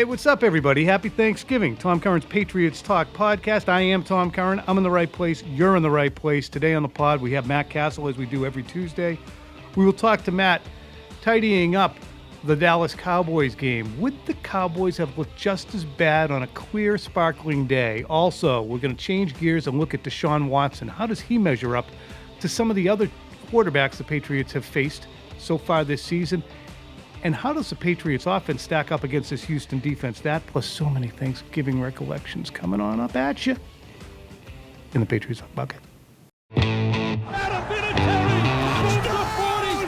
Hey, what's up, everybody? Happy Thanksgiving. Tom Curran's Patriots Talk Podcast. I am Tom Curran. I'm in the right place. You're in the right place. Today on the pod, we have Matt Cassel, as we do every Tuesday. We will talk to Matt tidying up the Dallas Cowboys game. Would the Cowboys have looked just as bad on a clear, sparkling day? Also, we're going to change gears and look at Deshaun Watson. How does he measure up to some of the other quarterbacks the Patriots have faced so far this season? And how does the Patriots offense stack up against this Houston defense? That plus so many Thanksgiving recollections coming on up at you in the Patriots Talk Podcast. Adam Vinatieri, move to the 40.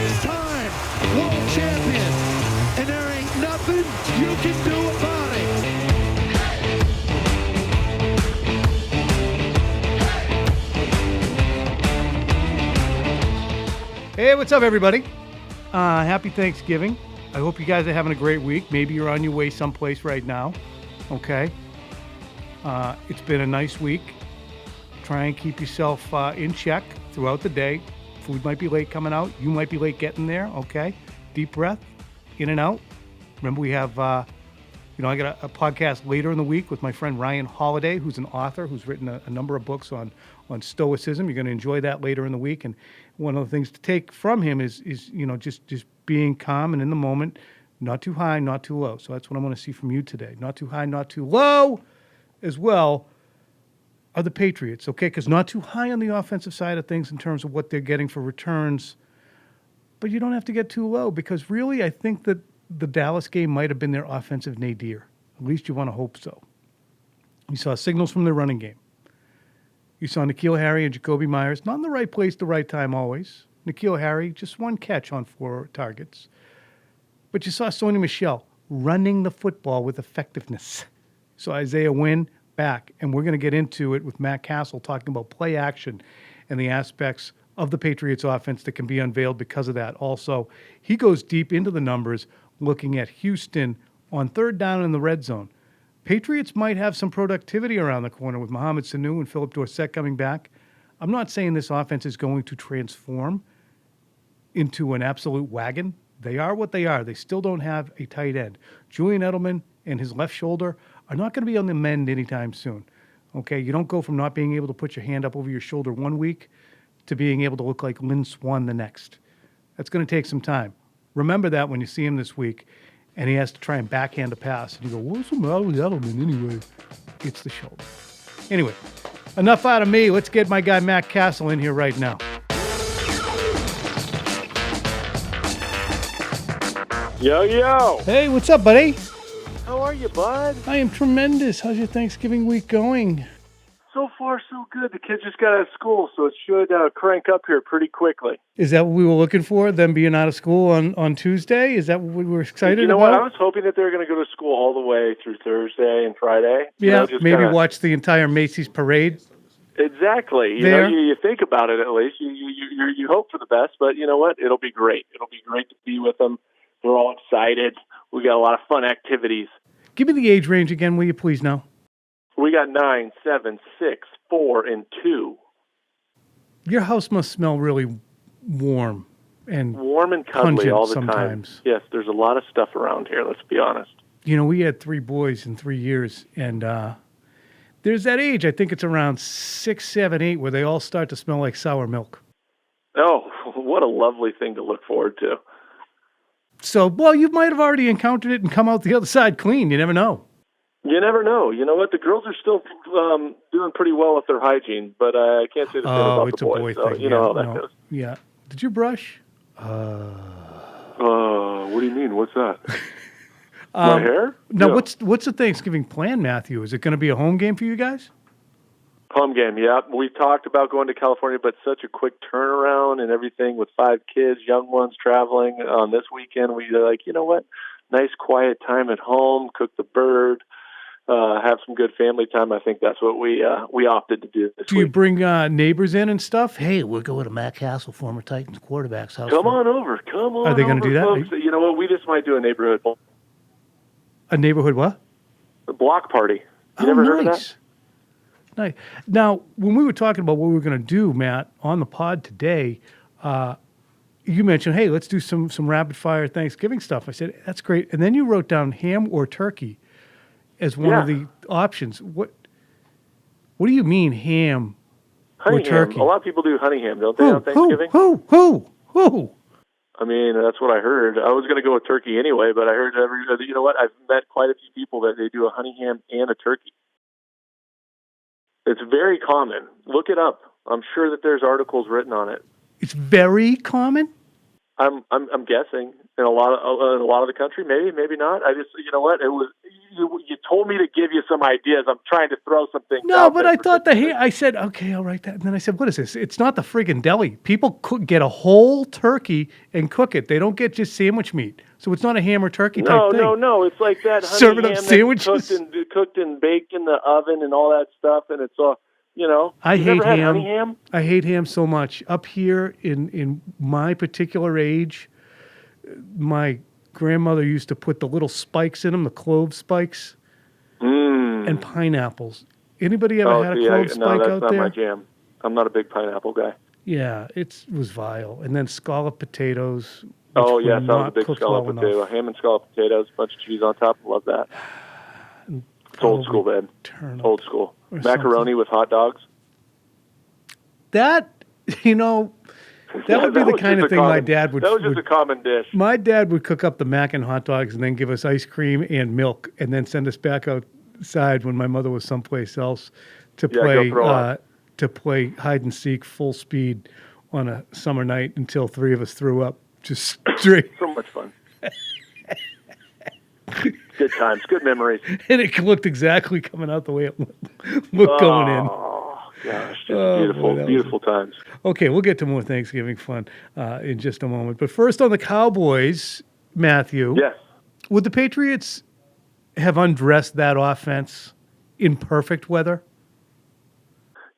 It's time, world champion, and there ain't nothing you can do about it. Hey, what's up, everybody? Happy Thanksgiving. I hope you guys are having a great week. Maybe you're on your way someplace right now. Okay. It's been a nice week. Try and keep yourself in check throughout the day. Food might be late coming out. You might be late getting there. Okay. Deep breath, in and out. Remember, we have, I got a podcast later in the week with my friend Ryan Holiday, who's an author who's written a number of books on stoicism. You're going to enjoy that later in the week. And one of the things to take from him is just being calm and in the moment, not too high, not too low. So that's what I want to see from you today. Not too high, not too low as well are the Patriots, okay? Because not too high on the offensive side of things in terms of what they're getting for returns, but you don't have to get too low because really I think that the Dallas game might have been their offensive nadir. At least you want to hope so. You saw signals from their running game. You saw N'Keal Harry and Jacoby Myers, not in the right place, the right time always. N'Keal Harry, just one catch on 4 targets. But you saw Sony Michel running the football with effectiveness. So Isaiah Wynn back, and we're going to get into it with Matt Cassel talking about play action and the aspects of the Patriots offense that can be unveiled because of that. Also, he goes deep into the numbers looking at Houston on third down in the red zone. Patriots might have some productivity around the corner with Mohamed Sanu and Philip Dorsett coming back. I'm not saying this offense is going to transform into an absolute wagon. They are what they are. They still don't have a tight end. Julian Edelman and his left shoulder are not going to be on the mend anytime soon. Okay, you don't go from not being able to put your hand up over your shoulder one week to being able to look like Lynn Swann the next. That's going to take some time. Remember that when you see him this week and he has to try and backhand a pass. And you go, what's the matter with Edelman anyway? It's the shoulder. Anyway, enough out of me. Let's get my guy Matt Cassel in here right now. Yo, yo. Hey, what's up, buddy? How are you, bud? I am tremendous. How's your Thanksgiving week going? So far, so good. The kids just got out of school, so it should crank up here pretty quickly. Is that what we were looking for, them being out of school on Tuesday? Is that what we were excited about? You know what? I was hoping that they were going to go to school all the way through Thursday and Friday. Yeah, maybe watch the entire Macy's parade. Exactly. You think about it at least. You hope for the best, but you know what? It'll be great. It'll be great to be with them. They're all excited. We got a lot of fun activities. Give me the age range again, will you please now? We got 9, 7, 6, 4, and 2. Your house must smell really warm and cuddly all the sometimes. Time. Yes, there's a lot of stuff around here, let's be honest. You know, we had 3 boys in 3 years, and there's that age, I think it's around 6, 7, 8, where they all start to smell like sour milk. Oh, what a lovely thing to look forward to. So, well, you might have already encountered it and come out the other side clean. You never know. You never know. You know what? The girls are still doing pretty well with their hygiene, but I can't say the same about the boys. Boy so thing. you know how that goes. Yeah. Did you brush? What do you mean? What's that? My hair? Now, Yeah. what's the Thanksgiving plan, Matthew? Is it going to be a home game for you guys? Home game, yeah. We talked about going to California, but such a quick turnaround and everything with 5 kids, young ones traveling on this weekend. We were like, you know what? Nice quiet time at home, cook the bird, have some good family time. I think that's what we opted to do this week. Do you bring neighbors in and stuff? Hey, we're going to Matt Cassel, former Titans quarterback's house. Come on over. Are they going to do that? Folks. You know what? We just might do a neighborhood. A neighborhood what? A block party. You never heard of that? Nice. Now, when we were talking about what we were going to do, Matt, on the pod today, you mentioned, hey, let's do some rapid fire Thanksgiving stuff. I said, that's great. And then you wrote down ham or turkey as one of the options. What do you mean ham Honey or turkey? ham. A lot of people do honey ham, don't they, on Thanksgiving? Who? I mean, that's what I heard. I was going to go with turkey anyway, but I heard you know what? I've met quite a few people that they do a honey ham and a turkey. It's very common. Look it up. I'm sure that there's articles written on it. It's very common? I'm guessing in a lot of the country, maybe not. I just, you know what? It was you told me to give you some ideas. I'm trying to throw some things. No, but I thought I said, okay, I'll write that. And then I said, what is this? It's not the friggin' deli. People get a whole turkey and cook it. They don't get just sandwich meat. So it's not a ham or turkey type thing. No. It's like that honey serving ham up sandwiches, that's cooked and baked in the oven and all that stuff, and it's all. You know, I hate never had ham. honey ham. I hate ham so much. Up here in my particular age, my grandmother used to put the little spikes in them, the clove spikes, and pineapples. Anybody ever had a clove spike out there? No, that's not my jam. I'm not a big pineapple guy. Yeah, it was vile. And then scalloped potatoes. Oh, yes, I was a big scalloped potato. Ham and scalloped potatoes, bunch of cheese on top. Love that. It's old school, man. Old school. Macaroni with hot dogs. That, that would be the kind of thing my dad would. That was just a common dish. My dad would cook up the mac and hot dogs and then give us ice cream and milk and then send us back outside when my mother was someplace else to play hide and seek full speed on a summer night until three of us threw up. Just straight. So much fun. Good times, good memories. And it looked exactly coming out the way it looked going in. Oh, gosh. Just beautiful times. Okay, we'll get to more Thanksgiving fun in just a moment. But first on the Cowboys, Matthew. Yes. Would the Patriots have undressed that offense in perfect weather?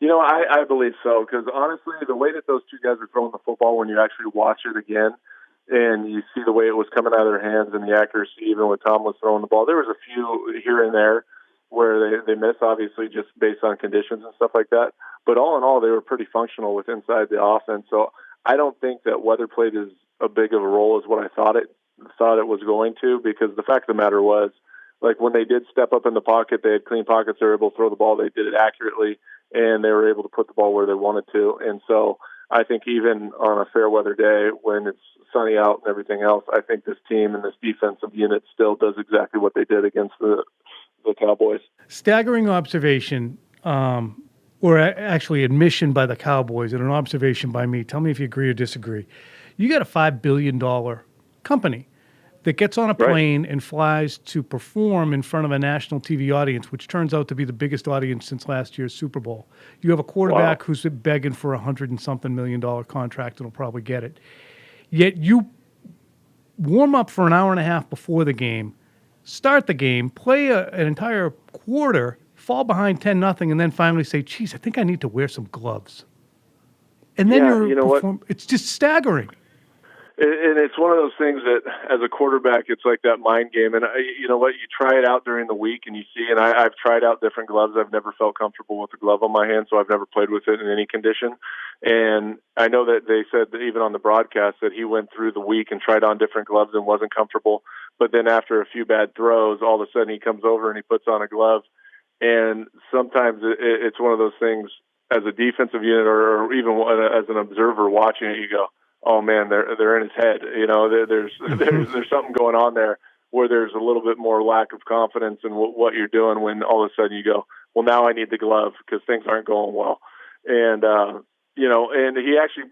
I believe so, because honestly, the way that those two guys are throwing the football when you actually watch it again, and you see the way it was coming out of their hands and the accuracy, even when Tom was throwing the ball. There was a few here and there where they missed, obviously, just based on conditions and stuff like that. But all in all, they were pretty functional with inside the offense. So I don't think that weather played as a big of a role as what I thought it was going to, because the fact of the matter was, like, when they did step up in the pocket, they had clean pockets, they were able to throw the ball, they did it accurately, and they were able to put the ball where they wanted to. And so I think even on a fair weather day, when it's sunny out and everything else, I think this team and this defensive unit still does exactly what they did against the Cowboys. Staggering observation, or actually admission by the Cowboys and an observation by me. Tell me if you agree or disagree. You got a $5 billion company that gets on a plane and flies to perform in front of a national TV audience, which turns out to be the biggest audience since last year's Super Bowl. You have a quarterback who's begging for $100 and something million contract and will probably get it. Yet you warm up for an hour and a half before the game, start the game, play an entire quarter, fall behind 10-0, and then finally say, geez, I think I need to wear some gloves. And then it's just staggering. And it's one of those things that, as a quarterback, it's like that mind game. And you know what? You try it out during the week, and you see. And I've tried out different gloves. I've never felt comfortable with a glove on my hand, so I've never played with it in any condition. And I know that they said that even on the broadcast that he went through the week and tried on different gloves and wasn't comfortable. But then after a few bad throws, all of a sudden he comes over and he puts on a glove. And sometimes it's one of those things, as a defensive unit or even as an observer watching it, you go, oh man, they're in his head. There's something going on there where there's a little bit more lack of confidence in what you're doing when all of a sudden you go, well, now I need the glove because things aren't going well. And, and he actually,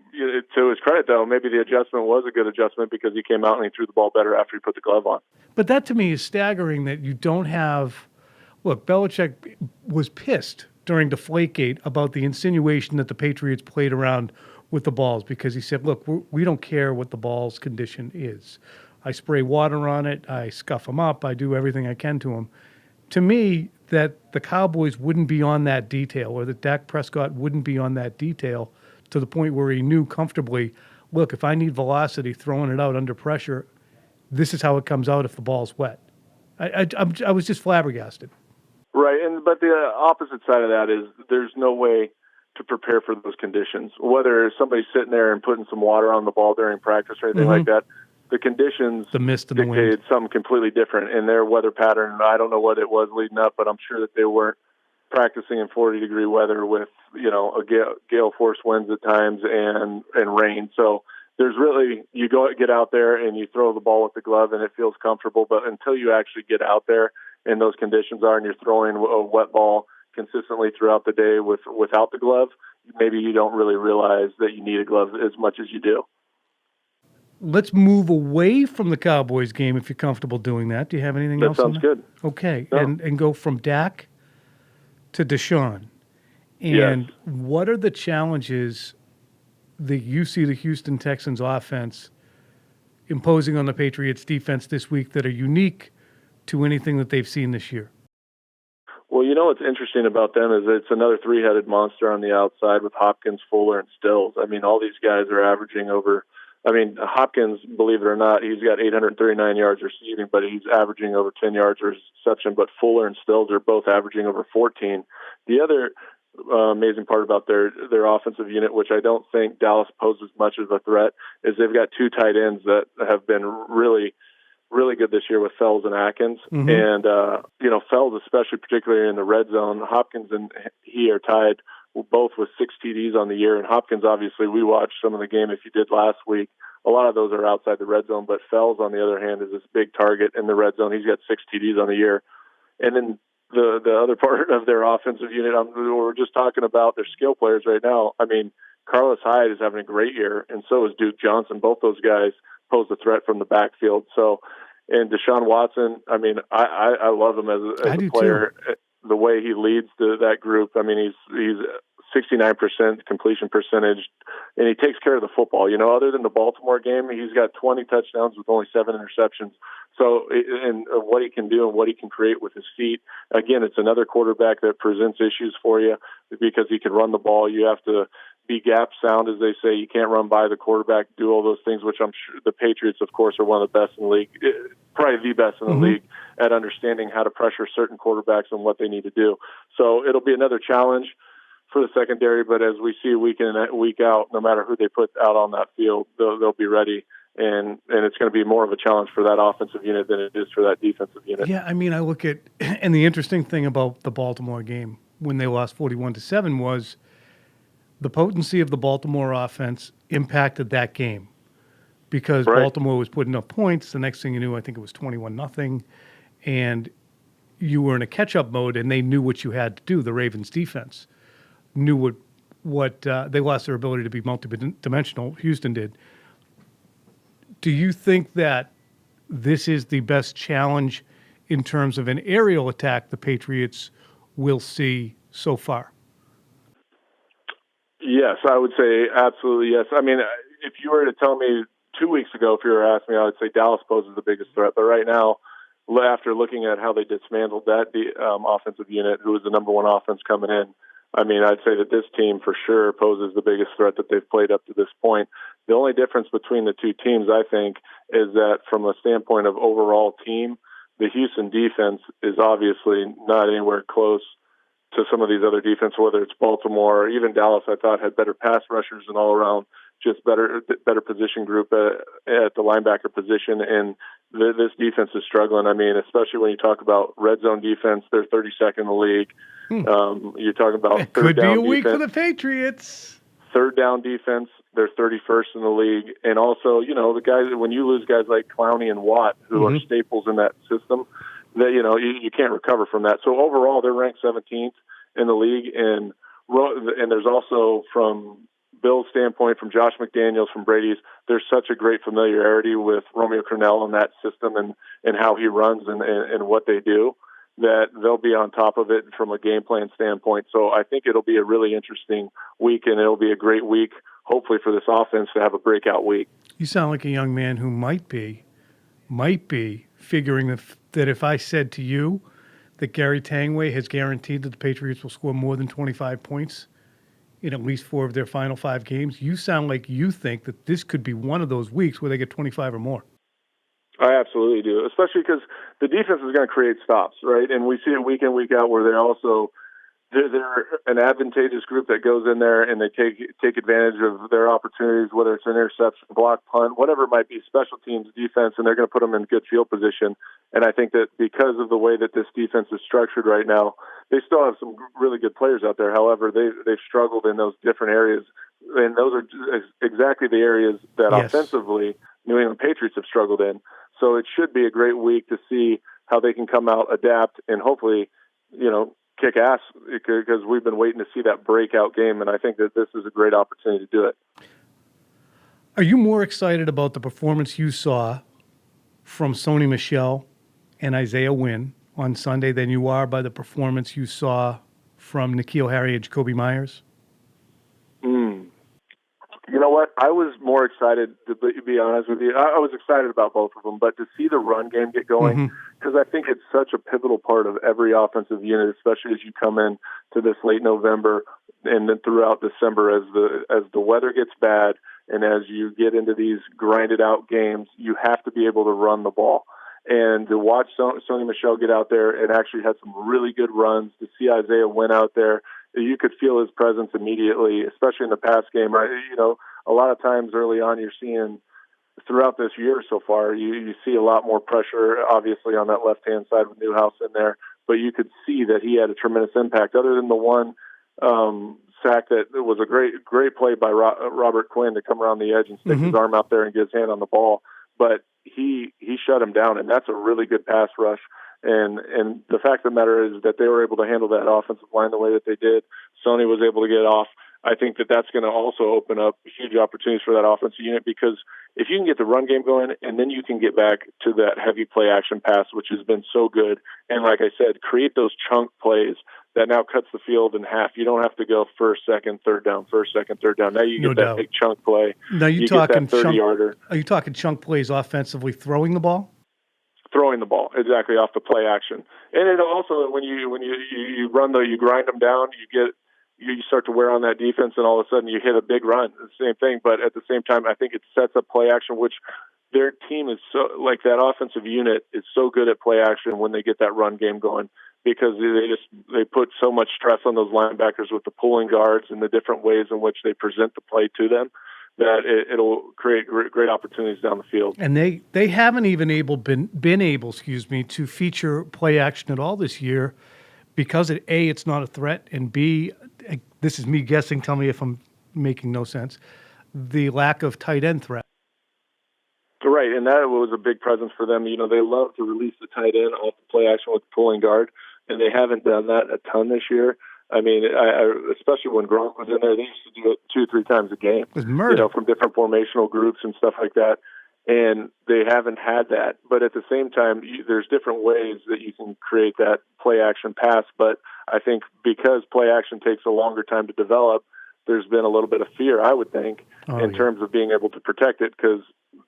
to his credit though, maybe the adjustment was a good adjustment because he came out and he threw the ball better after he put the glove on. But that to me is staggering that you don't have, look, Belichick was pissed during Deflategate about the insinuation that the Patriots played around with the balls because he said, look, we don't care what the ball's condition is. I spray water on it. I scuff them up. I do everything I can to them. To me, that the Cowboys wouldn't be on that detail or that Dak Prescott wouldn't be on that detail to the point where he knew comfortably, look, if I need velocity throwing it out under pressure, this is how it comes out if the ball's wet. I was just flabbergasted. Right, but the opposite side of that is there's no way to prepare for those conditions. Whether somebody's sitting there and putting some water on the ball during practice or anything like that, the conditions the mist and the wind dictated something completely different in their weather pattern. I don't know what it was leading up, but I'm sure that they weren't practicing in 40-degree weather with, a gale force winds at times and rain. So there's really, you get out there and you throw the ball with the glove and it feels comfortable, but until you actually get out there and those conditions are and you're throwing a wet ball consistently throughout the day without the glove, maybe you don't really realize that you need a glove as much as you do. Let's move away from the Cowboys game if you're comfortable doing that. Do you have anything else? That sounds good. Okay. No. And go from Dak to Deshaun. And what are the challenges that you see the Houston Texans offense imposing on the Patriots defense this week that are unique to anything that they've seen this year? Well, what's interesting about them is it's another three-headed monster on the outside with Hopkins, Fuller, and Stills. I mean, all these guys are averaging over – Hopkins, believe it or not, he's got 839 yards receiving, but he's averaging over 10 yards reception. But Fuller and Stills are both averaging over 14. The other amazing part about their offensive unit, which I don't think Dallas poses much of a threat, is they've got two tight ends that have been really, really good this year with Fells and Atkins. And, Fells, especially particularly in the red zone, Hopkins and he are tied both with 6 TDs on the year. And Hopkins, obviously, we watched some of the game if you did last week. A lot of those are outside the red zone, but Fells, on the other hand, is this big target in the red zone. He's got 6 TDs on the year. And then the other part of their offensive unit, we're just talking about their skill players right now. I mean, Carlos Hyde is having a great year, and so is Duke Johnson. Both those guys pose a threat from the backfield. So, and Deshaun Watson, I mean, I love him as a player. Too. The way he leads that group, I mean, he's 69% completion percentage, and he takes care of the football. Other than the Baltimore game, he's got 20 touchdowns with only 7 interceptions. So, and what he can do and what he can create with his feet, again, it's another quarterback that presents issues for you because he can run the ball. You have to be gap sound, as they say. You can't run by the quarterback, do all those things, which I'm sure the Patriots, of course, are one of the best in the league, probably the best in the league at understanding how to pressure certain quarterbacks and what they need to do. So it'll be another challenge for the secondary, but as we see week in and week out, no matter who they put out on that field, they'll be ready, and it's going to be more of a challenge for that offensive unit than it is for that defensive unit. Yeah, I mean, I look at, and the interesting thing about the Baltimore game when they lost 41-7 was the potency of the Baltimore offense impacted that game because Baltimore was putting up points. The next thing you knew, I think it was 21-0, and you were in a catch-up mode, and they knew what you had to do. The Ravens defense knew what they lost their ability to be multidimensional. Houston did. Do you think that this is the best challenge in terms of an aerial attack the Patriots will see so far? Yes, I would say absolutely yes. I mean, if you were to tell me 2 weeks ago, if you were asking me, I would say Dallas poses the biggest threat. But right now, after looking at how they dismantled that offensive unit, who was the number one offense coming in, I mean, I'd say that this team for sure poses the biggest threat that they've played up to this point. The only difference between the two teams, I think, is that from a standpoint of overall team, the Houston defense is obviously not anywhere close to some of these other defenses, whether it's Baltimore or even Dallas. I thought had better pass rushers and all around, just better position group at the linebacker position. And this defense is struggling. I mean, especially when you talk about red zone defense, they're 32nd in the league. You're talking about it could be a week for the Patriots. Third down defense, they're 31st in the league. And also, the guys, when you lose guys like Clowney and Watt, who are staples in that system, that you can't recover from that. So overall, they're ranked 17th in the league. And there's also, from Bill's standpoint, from Josh McDaniels, from Brady's, there's such a great familiarity with Romeo Crennel and that system and how he runs and what they do, that they'll be on top of it from a game plan standpoint. So I think it'll be a really interesting week, and it'll be a great week, hopefully, for this offense to have a breakout week. You sound like a young man who might be figuring that if I said to you that Gary Tangway has guaranteed that the Patriots will score more than 25 points in at least 4 of their final 5 games, you sound like you think that this could be one of those weeks where they get 25 or more. I absolutely do, especially because the defense is going to create stops, right? And we see it week in, week out where they also they're an advantageous group that goes in there and they take advantage of their opportunities, whether it's an interception, block, punt, whatever it might be, special teams, defense, and they're going to put them in good field position. And I think that because of the way that this defense is structured right now, they still have some really good players out there. However, they've struggled in those different areas, and those are exactly the areas that offensively New England Patriots have struggled in. So it should be a great week to see how they can come out, adapt, and hopefully, kick ass, because we've been waiting to see that breakout game, and I think that this is a great opportunity to do it. Are you more excited about the performance you saw from Sony Michel and Isaiah Wynn on Sunday than you are by the performance you saw from N'Keal Harry and Jacoby Myers? You know what? I was more excited, to be honest with you. I was excited about both of them, but to see the run game get going, because I think it's such a pivotal part of every offensive unit, especially as you come in to this late November and then throughout December as the weather gets bad and as you get into these grinded out games, you have to be able to run the ball. And to watch Sony Michel get out there and actually had some really good runs, to see Isaiah Wynn out there, you could feel his presence immediately, especially in the pass game. A lot of times early on you're seeing throughout this year so far, you see a lot more pressure, obviously, on that left-hand side with Newhouse in there, but you could see that he had a tremendous impact. Other than the one sack that was a great play by Robert Quinn to come around the edge and stick his arm out there and get his hand on the ball, but he shut him down, and that's a really good pass rush. And the fact of the matter is that they were able to handle that offensive line the way that they did. Sony was able to get off. I think that that's going to also open up huge opportunities for that offensive unit, because if you can get the run game going and then you can get back to that heavy play action pass, which has been so good, and like I said, create those chunk plays that now cuts the field in half. You don't have to go first, second, third down, first, second, third down. Now you get that big chunk play. Now you talking get that 30-yarder. Are you talking chunk plays offensively, throwing the ball? Throwing the ball, exactly, off the play action. And it also, when you run, though, you grind them down, you start to wear on that defense, and all of a sudden you hit a big run. The same thing, but at the same time, I think it sets up play action, which their team is so, like, that offensive unit is so good at play action when they get that run game going, because they put so much stress on those linebackers with the pulling guards and the different ways in which they present the play to them, that it'll create great opportunities down the field. And they haven't even been able to feature play action at all this year, because A, it's not a threat, and B, this is me guessing, tell me if I'm making no sense, the lack of tight end threat. Right, and that was a big presence for them. They love to release the tight end off the play action with the pulling guard, and they haven't done that a ton this year. I mean, especially when Gronk was in there, they used to do it 2-3 times a game. It was murder. From different formational groups and stuff like that. And they haven't had that. But at the same time, there's different ways that you can create that play action pass. But I think because play action takes a longer time to develop, there's been a little bit of fear, I would think, in terms of being able to protect it, because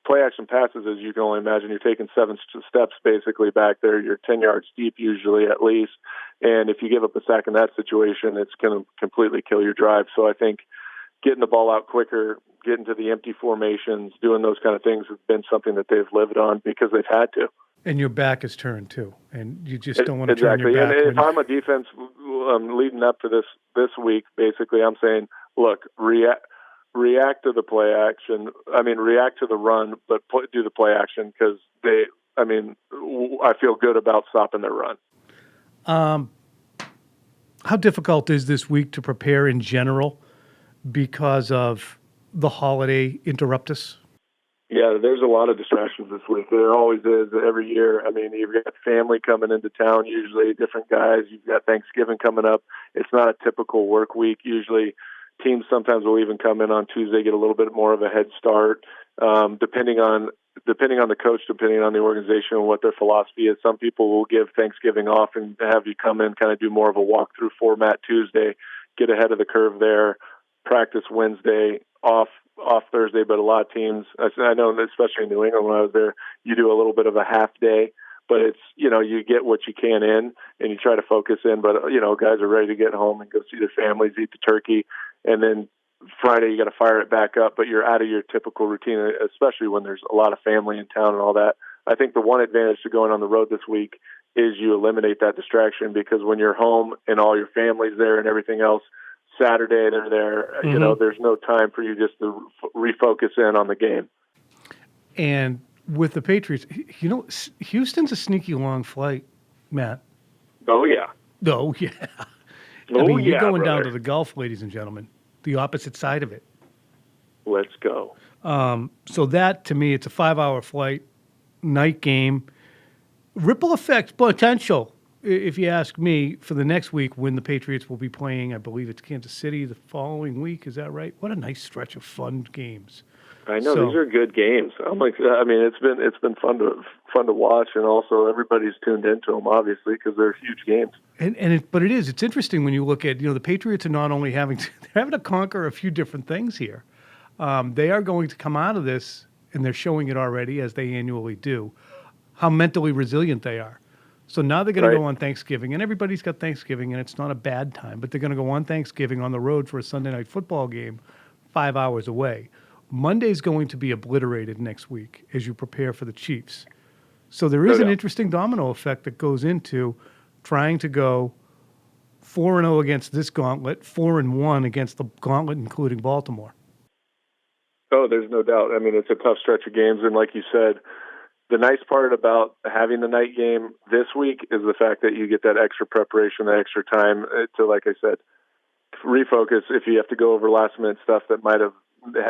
play action passes, as you can only imagine, you're taking 7 steps basically back there. You're 10 yards deep usually at least. And if you give up a sack in that situation, it's going to completely kill your drive. So I think getting the ball out quicker, getting to the empty formations, doing those kind of things has been something that they've lived on because they've had to. And your back is turned too, and you just don't want to turn your back. And if I'm a defense leading up to this week, basically I'm saying, look, react to the play action. I mean, react to the run, but do the play action, because I feel good about stopping their run. How difficult is this week to prepare in general because of the holiday interruptus? Yeah, there's a lot of distractions this week. There always is every year. I mean, you've got family coming into town, usually different guys. You've got Thanksgiving coming up. It's not a typical work week. Usually teams sometimes will even come in on Tuesday, get a little bit more of a head start, depending on the coach, depending on the organization and what their philosophy is. Some people will give Thanksgiving off and have you come in, kind of do more of a walkthrough format Tuesday, get ahead of the curve there, practice Wednesday, off Thursday. But a lot of teams, I know, especially in New England when I was there, you do a little bit of a half day, but it's, you get what you can in and you try to focus in. But, guys are ready to get home and go see their families, eat the turkey. And then Friday, you got to fire it back up, but you're out of your typical routine, especially when there's a lot of family in town and all that. I think the one advantage to going on the road this week is you eliminate that distraction, because when you're home and all your family's there and everything else, Saturday they're there, there's no time for you just to refocus in on the game. And with the Patriots, Houston's a sneaky long flight, Matt. Oh, yeah. Oh, yeah. You're going down to the Gulf, ladies and gentlemen, the opposite side of it. Let's go. So that, to me, it's a 5-hour flight, night game. Ripple effect potential, if you ask me, for the next week when the Patriots will be playing, I believe it's Kansas City the following week. Is that right? What a nice stretch of fun games. I know, these are good games. It's been fun to watch, and also everybody's tuned into them, obviously, because they're huge games. But it's interesting when you look at, the Patriots are not only having to conquer a few different things here. They are going to come out of this, and they're showing it already, as they annually do, how mentally resilient they are. So now they're going to go on Thanksgiving, and everybody's got Thanksgiving, and it's not a bad time, but they're going to go on Thanksgiving on the road for a Sunday night football game 5 hours away. Monday's going to be obliterated next week as you prepare for the Chiefs. So there is an interesting domino effect that goes into trying to go 4-0 against this gauntlet, 4-1 against the gauntlet, including Baltimore. Oh, there's no doubt. It's a tough stretch of games, and like you said, the nice part about having the night game this week is the fact that you get that extra preparation, that extra time to, like I said, refocus if you have to go over last-minute stuff that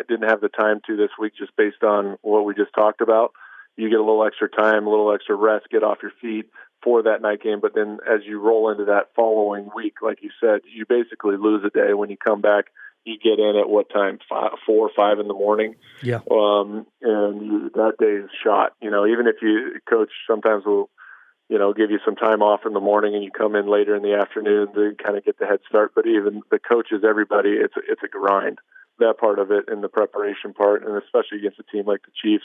didn't have the time to this week just based on what we just talked about. You get a little extra time, a little extra rest, get off your feet for that night game. But then as you roll into that following week, like you said, you basically lose a day. When you come back, you get in at what time? 4 or 5 in the morning. Yeah. That day is shot. Even if coach sometimes will, give you some time off in the morning and you come in later in the afternoon to kind of get the head start. But even the coaches, everybody, it's a grind, that part of it, and the preparation part, and especially against a team like the Chiefs.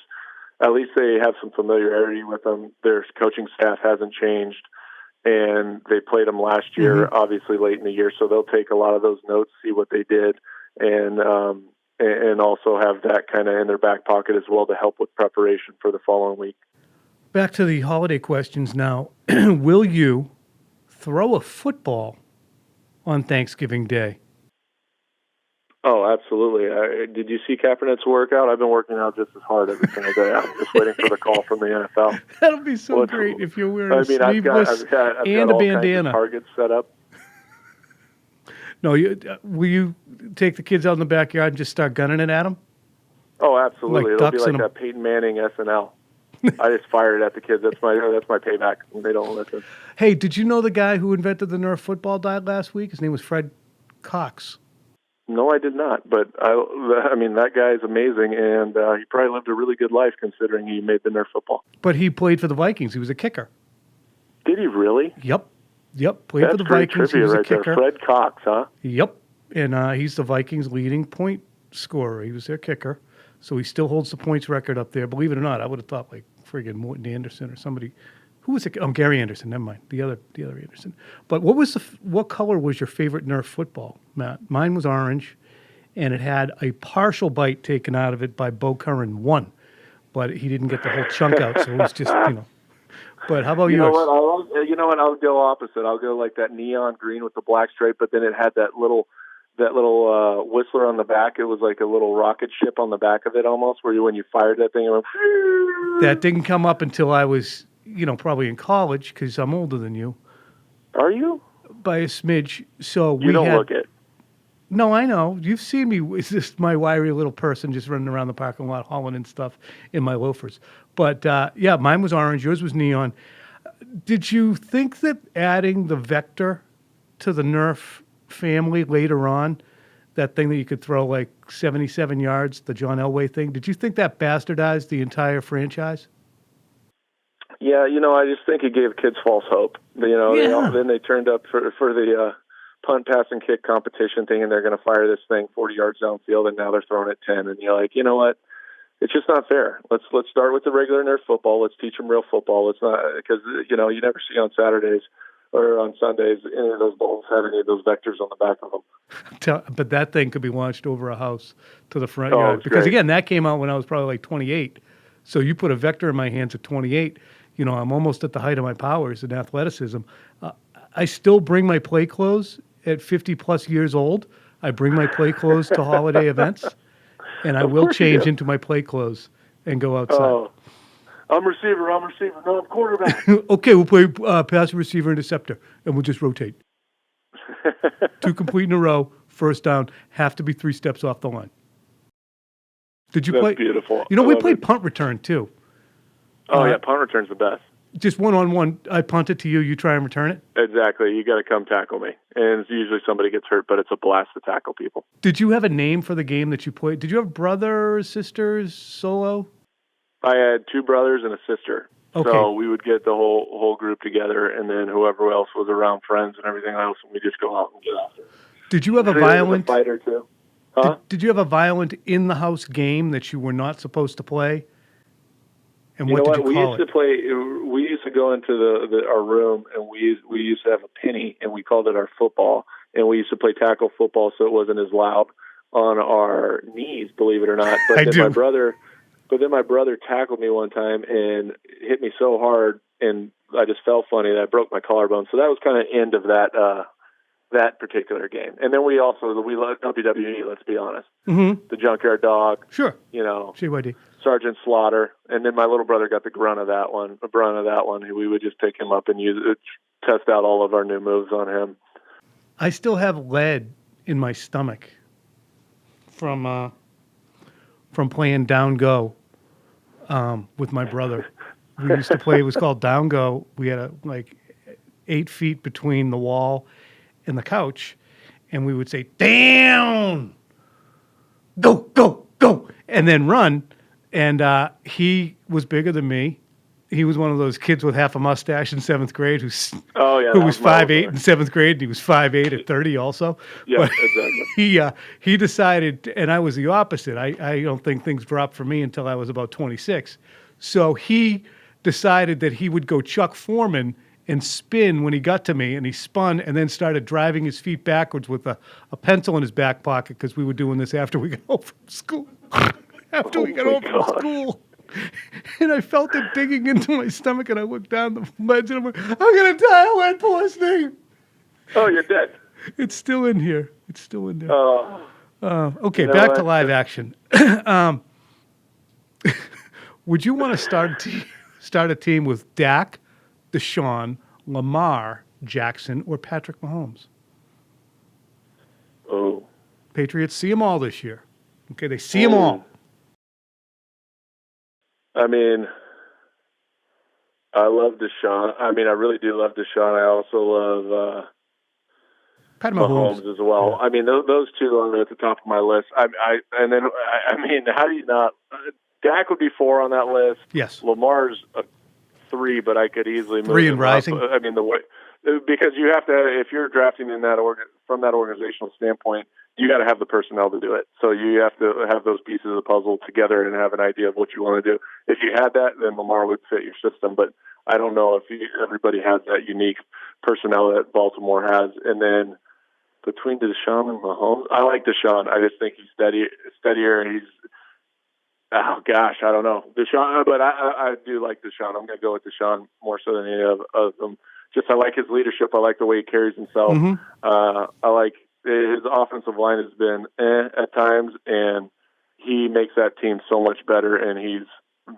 At least they have some familiarity with them. Their coaching staff hasn't changed, and they played them last year, obviously late in the year, so they'll take a lot of those notes, see what they did, and also have that kind of in their back pocket as well to help with preparation for the following week. Back to the holiday questions now. Will you throw a football on Thanksgiving Day? Oh, absolutely. Did you see Kaepernick's workout? I've been working out just as hard every single day. I'm just waiting for the call from the NFL. That'll be so great if you're wearing a sleeveless I've got and all a bandana. Kinds of targets set up. No, will you take the kids out in the backyard and just start gunning it at them? Oh, absolutely. Like It'll be ducks like in that Peyton Manning SNL. I just fired at the kids. That's my payback when they don't listen. Hey, did you know the guy who invented the Nerf football died last week? His name was Fred Cox. No, I did not. But that guy is amazing, and he probably lived a really good life considering he made the Nerf football. But he played for the Vikings. He was a kicker. Did he really? Yep. Played for the Vikings. He was a kicker. There. Fred Cox, huh? Yep. And he's the Vikings' leading point scorer. He was their kicker. So he still holds the points record up there. Believe it or not, I would have thought like friggin' Morton Anderson or somebody. Who was it? Oh, Gary Anderson. Never mind. The other Anderson. But what color was your favorite Nerf football, Matt? Mine was orange, and it had a partial bite taken out of it by Bo Curran 1, but he didn't get the whole chunk out, so it was just But how about yours? You know what? I'll go opposite. I'll go like that neon green with the black stripe, but then it had that little whistler on the back. It was like a little rocket ship on the back of it almost, where when you fired that thing, it went. That didn't come up until I was, probably in college, because I'm older than you. Are you? By a smidge. So you don't look it. No, I know. You've seen me. It's just my wiry little person just running around the parking lot hauling in stuff in my loafers. But, mine was orange. Yours was neon. Did you think that adding the vector to the Nerf family later on, that thing that you could throw like 77 yards, the John Elway thing, did you think that bastardized the entire franchise? Yeah, I just think it gave kids false hope. Then they turned up for the punt, pass, and kick competition thing, and they're going to fire this thing 40 yards downfield, and now they're throwing it 10. And you're like, you know what? It's just not fair. Let's start with the regular Nerf football. Let's teach them real football. It's not because you never see on Saturdays or on Sundays any of those balls have any of those vectors on the back of them. But that thing could be launched over a house to the front yard. Because, again, that came out when I was probably like 28. So you put a vector in my hands at 28, I'm almost at the height of my powers in athleticism. I still bring my play clothes at 50 plus years old. I bring my play clothes to holiday events, and I will change into my play clothes and go outside. Oh, I'm receiver. No, I'm quarterback. Okay, we'll play passer, receiver, interceptor, and we'll just rotate. 2 complete in a row, first down, have to be 3 steps off the line. Did you That's play? beautiful. We played punt return too. Oh, yeah, punt return's the best. Just one-on-one. I punt it to you, you try and return it? Exactly. You got to come tackle me. And it's usually somebody gets hurt, but it's a blast to tackle people. Did you have a name for the game that you played? Did you have brothers, sisters, solo? I had 2 brothers and a sister. Okay. So we would get the whole group together, and then whoever else was around, friends and everything else, and we just go out and get after it. Did you have a violent fighter too? Huh? Did you have a violent in-the-house game that you were not supposed to play? And You what know did what? you call it? We used to go into our room, and we used to have a penny, and we called it our football, and we used to play tackle football, so it wasn't as loud on our knees, believe it or not. But then my brother tackled me one time and hit me so hard, and I just fell funny that I broke my collarbone. So that was kind of the end of that particular game. And then we loved WWE, let's be honest. Mm-hmm. The Junkyard Dog. Sure. CYD. Sergeant Slaughter. And then my little brother got the brunt of that one. We would just pick him up and test out all of our new moves on him. I still have lead in my stomach from playing down go with my brother. We used to play, it was called down go. We had 8 feet between the wall and the couch, and we would say, down, go, go, go, and then run. And he was bigger than me. He was one of those kids with half a mustache in 7th grade who was 5'8" in 7th grade, and he was 5'8" at 30 also. Yeah, but exactly. He decided, and I was the opposite. I don't think things dropped for me until I was about 26. So he decided that he would go Chuck Foreman and spin when he got to me, and he spun and then started driving his feet backwards with a pencil in his back pocket, because we were doing this after we got home from school. From school. And I felt it digging into my stomach, and I looked down the ledge, and I'm like, I'm going to die of lead poisoning. Oh, you're dead. It's still in here. It's still in there. Okay, You know back what? to live action. Would you want to start a team with Dak, Deshaun, Lamar Jackson, or Patrick Mahomes? Oh. Patriots see them all this year. Okay, they see them all. I mean, I love Deshaun. I mean, I really do love Deshaun. I also love Pat Mahomes as well. Yeah. I mean, those two are at the top of my list. I mean, how do you not? Dak would be 4 on that list. Yes. Lamar's a 3, but I could easily move 3 and him rising. up. I mean, because you have to, if you're drafting in that from that organizational standpoint, you got to have the personnel to do it. So you have to have those pieces of the puzzle together and have an idea of what you want to do. If you had that, then Lamar would fit your system. But I don't know if everybody has that unique personnel that Baltimore has. And then between Deshaun and Mahomes, I like Deshaun. I just think he's steadier. He's, oh gosh, I don't know Deshaun, but I do like Deshaun. I'm going to go with Deshaun more so than any of them. Just I like his leadership. I like the way he carries himself. Mm-hmm. I like his offensive line has been at times, and he makes that team so much better, and he's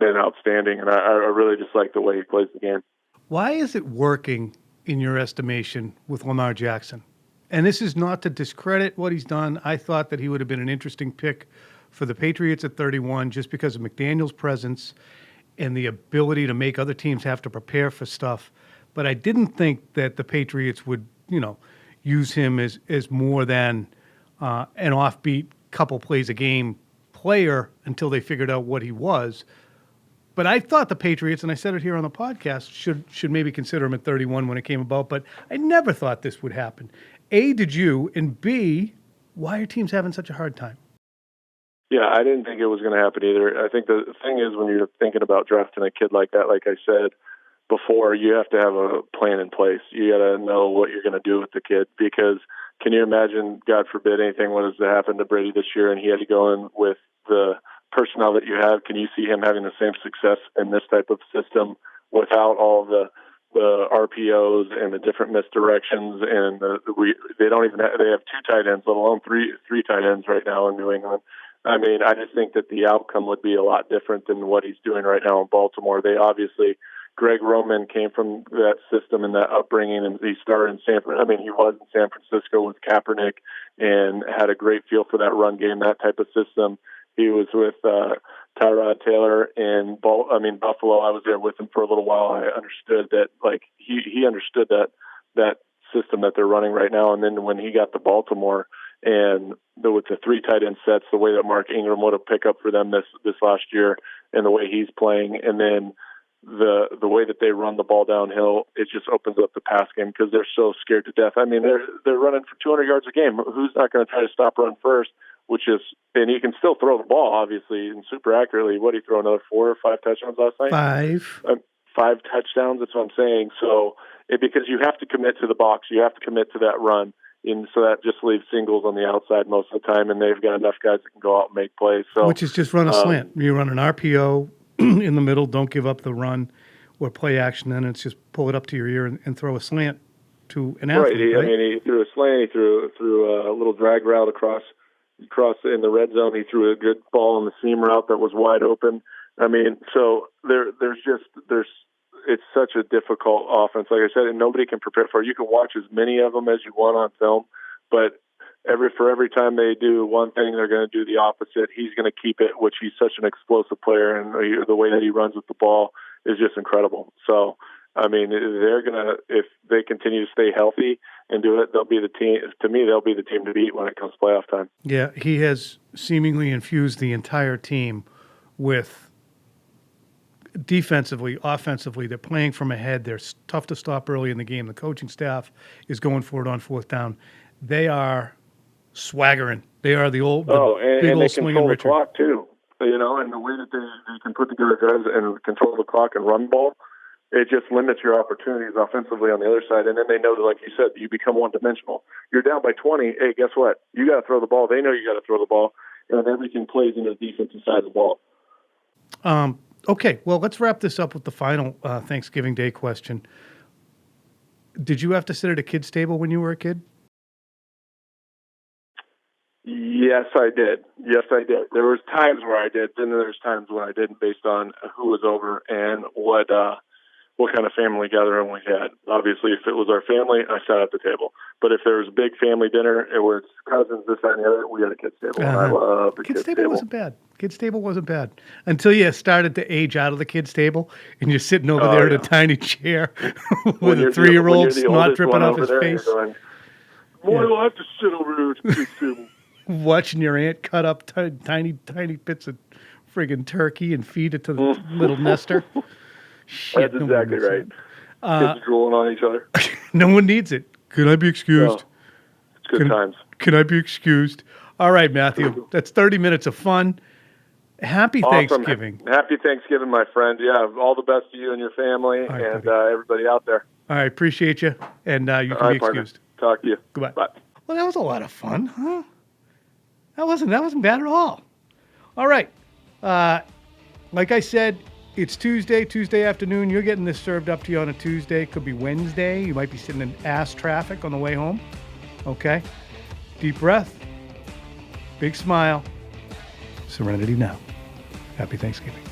been outstanding, and I really just like the way he plays the game. Why is it working, in your estimation, with Lamar Jackson? And this is not to discredit what he's done. I thought that he would have been an interesting pick for the Patriots at 31 just because of McDaniel's presence and the ability to make other teams have to prepare for stuff. But I didn't think that the Patriots would, use him as more than an offbeat couple plays a game player until they figured out what he was. But I thought the Patriots, and I said it here on the podcast, should maybe consider him at 31 when it came about, but I never thought this would happen. A, did you? And B, why are teams having such a hard time? Yeah, I didn't think it was going to happen either. I think the thing is when you're thinking about drafting a kid like that, like I said before, you have to have a plan in place. You got to know what you're going to do with the kid, because can you imagine, God forbid, anything was to happen to Brady this year and he had to go in with the personnel that you have? Can you see him having the same success in this type of system without all the RPOs and the different misdirections, and they don't even they have 2 tight ends, let alone three tight ends right now in New England. I mean, I just think that the outcome would be a lot different than what he's doing right now in Baltimore. They obviously, Greg Roman came from that system and that upbringing, and he started in San Francisco. I mean, he was in San Francisco with Kaepernick and had a great feel for that run game, that type of system. He was with Tyrod Taylor in Buffalo. I was there with him for a little while. I understood that, like, he understood that system that they're running right now. And then when he got to Baltimore and with the 3 tight end sets, the way that Mark Ingram would have picked up for them this last year, and the way he's playing, and then the way that they run the ball downhill, it just opens up the pass game because they're so scared to death. I mean, they're running for 200 yards a game. Who's not going to try to stop run first? And he can still throw the ball, obviously, and super accurately. What did he throw, another 4 or 5 touchdowns last night? 5. 5 touchdowns, that's what I'm saying. So because you have to commit to the box, you have to commit to that run, and so that just leaves singles on the outside most of the time, and they've got enough guys that can go out and make plays. So, which is just run a slant. You run an RPO in the middle, don't give up the run or play action, then it's just pull it up to your ear and throw a slant to an athlete. Right. I mean, he threw a slant, he threw a little drag route across in the red zone. He threw a good ball on the seam route that was wide open. I mean, so it's such a difficult offense, like I said, and nobody can prepare for it. You can watch as many of them as you want on film, but every time they do one thing, they're going to do the opposite. He's going to keep it, which he's such an explosive player, and the way that he runs with the ball is just incredible. So, I mean, they're going to, if they continue to stay healthy and do it, they'll be the team. To me, they'll be the team to beat when it comes to playoff time. Yeah, he has seemingly infused the entire team with defensively, offensively. They're playing from ahead. They're tough to stop early in the game. The coaching staff is going for it on 4th down. They are swaggering. They are the big old they swinging control the Richard. clock too. And the way that they can put together guys and control the clock and run ball, it just limits your opportunities offensively on the other side. And then they know that, like you said, you become one-dimensional. You're down by 20. Hey, guess what? You got to throw the ball. They know you got to throw the ball, and everything plays into the defensive side of the ball. Okay, well, let's wrap this up with the final Thanksgiving Day question. Did you have to sit at a kid's table when you were a kid? Yes, I did. There was times where I did, then there's times when I didn't, based on who was over and what kind of family gathering we had. Obviously, if it was our family, I sat at the table. But if there was a big family dinner, it was cousins, this, that, and the other, we had a kids' table. And I love the kids' table. Wasn't bad. Kids' table wasn't bad until you started to age out of the kids' table and you're sitting over there in a tiny chair with a 3-year-old snot dripping off his face. Going, why do I have to sit over here at the kids' table? Watching your aunt cut up tiny bits of friggin' turkey and feed it to the little nester. Shit, that's exactly right. Kids drooling on each other. No one needs it. Can I be excused? No. It's good times. Can I be excused? All right, Matthew. That's 30 minutes of fun. Happy Thanksgiving. Happy Thanksgiving, my friend. Yeah, all the best to you and your family and everybody out there. All right, appreciate you. And you can be excused. Partner. Talk to you. Goodbye. Bye. Well, that was a lot of fun, huh? That wasn't bad at all. All right. Like I said, it's Tuesday afternoon. You're getting this served up to you on a Tuesday. Could be Wednesday. You might be sitting in ass traffic on the way home. Okay? Deep breath. Big smile. Serenity now. Happy Thanksgiving.